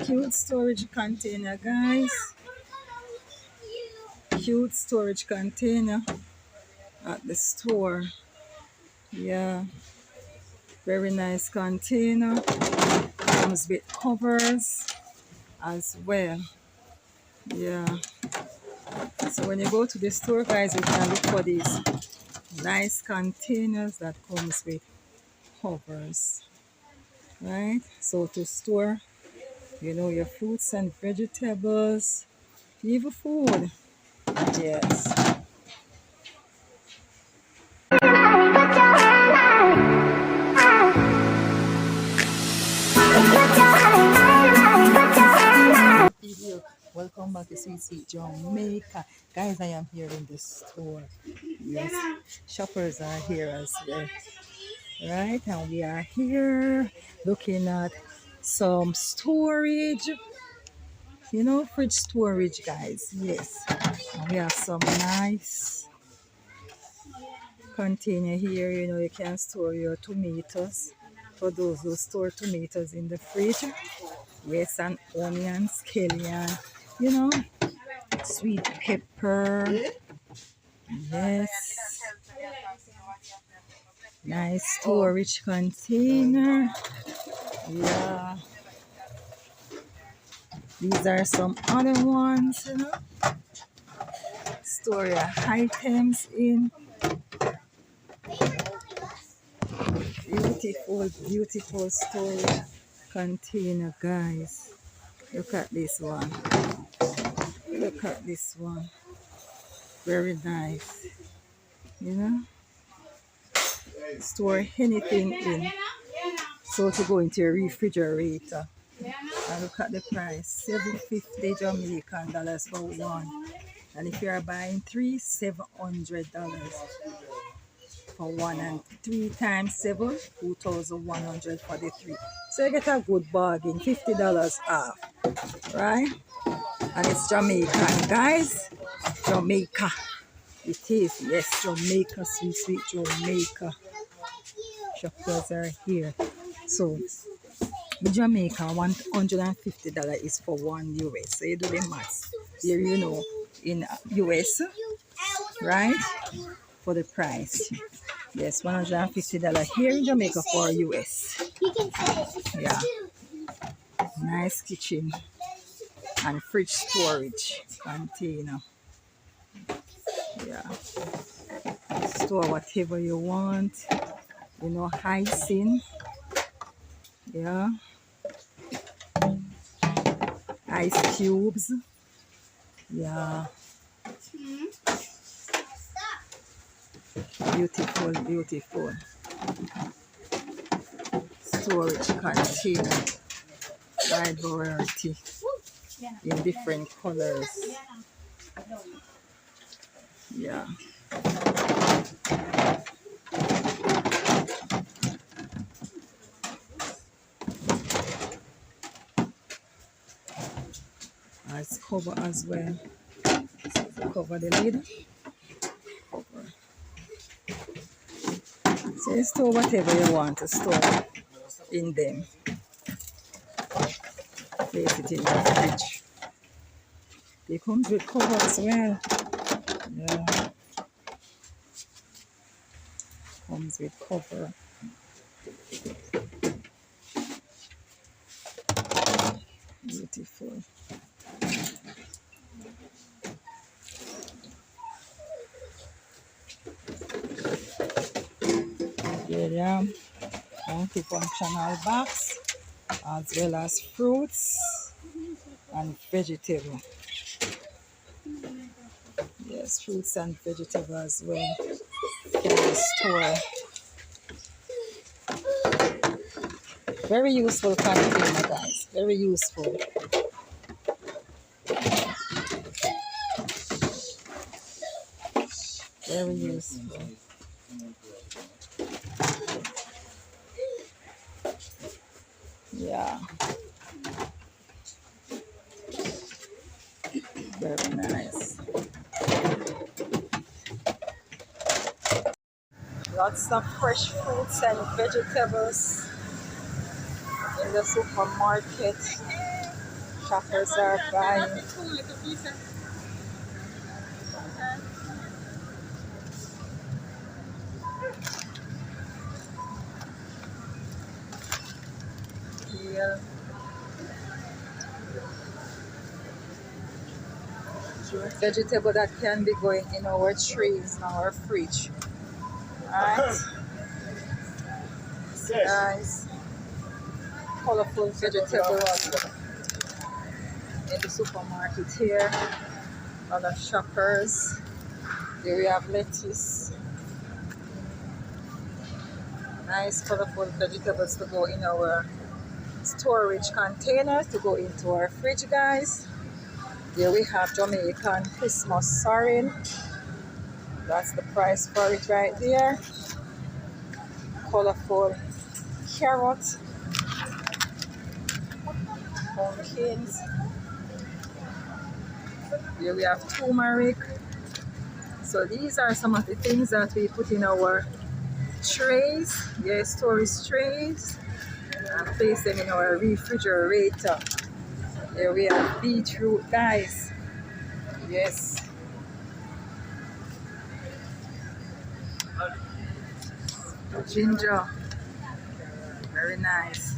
Cute storage container, guys. Cute storage container at the store. Yeah, very nice container. Comes with covers as well. Yeah. So when you go to the store, guys, you can look for these nice containers that comes with covers, right? So to store, your fruits and vegetables, even food. Yes. Video. Welcome back to Sweet Sweet Jamaica. Guys, I am here in the store. Yes, shoppers are here as well. Right, and we are here looking at some storage, fridge storage, guys. Yes, and we have some nice container here. You can store your tomatoes for those who store tomatoes in the fridge. Yes, and onions, scallion, you know, sweet pepper. Yes, nice storage container. Yeah, these are some other ones, store your items in. Beautiful, beautiful storage container, guys. Look at this one. Look at this one. Very nice. Store anything in. So to go into your refrigerator. And look at the price. $750 Jamaican dollars for one. And if you are buying three, $700 for one, and 3 times 7, 2,100 for the 3. So you get a good bargain, $50 off, right? And it's Jamaican, guys. Jamaica. It is, yes, Jamaica, sweet, sweet Jamaica. Shoppers are here. So the Jamaica $150 is for one US. So you do the maths. Here, in US, right? For the price. Yes, $150 here in Jamaica for US. Yeah. Nice kitchen and fridge storage container. Yeah. Store whatever you want. Hycin. Yeah. Ice cubes. Yeah. Beautiful, beautiful. Storage container. Wide variety in different colors. Yeah. Nice cover as well. Cover the lid. Cover. So you store whatever you want to store in them. Place it in the fridge. It comes with cover as well. Yeah. Comes with cover. Beautiful. Yeah. Multifunctional box, as well as fruits and vegetable. Yes, fruits and vegetable as well. Can store. Very useful container, guys. Very useful. Very useful. Yeah. Very nice. Lots of fresh fruits and vegetables. In the supermarket, shoppers are buying. Here, vegetable that can be going in our trays, in our fridge. Alright, see guys, colorful vegetables in the supermarket here. Other shoppers. Here we have lettuce. Nice colorful vegetables to go in our storage containers, to go into our fridge, guys. Here we have Jamaican Christmas sorrel. That's the price for it right there. Colorful carrot, pumpkins. Here we have turmeric. So these are some of the things that we put in our trays, storage trays, and place them in our refrigerator. Here we have beetroot, guys. Yes. Ginger. Very nice.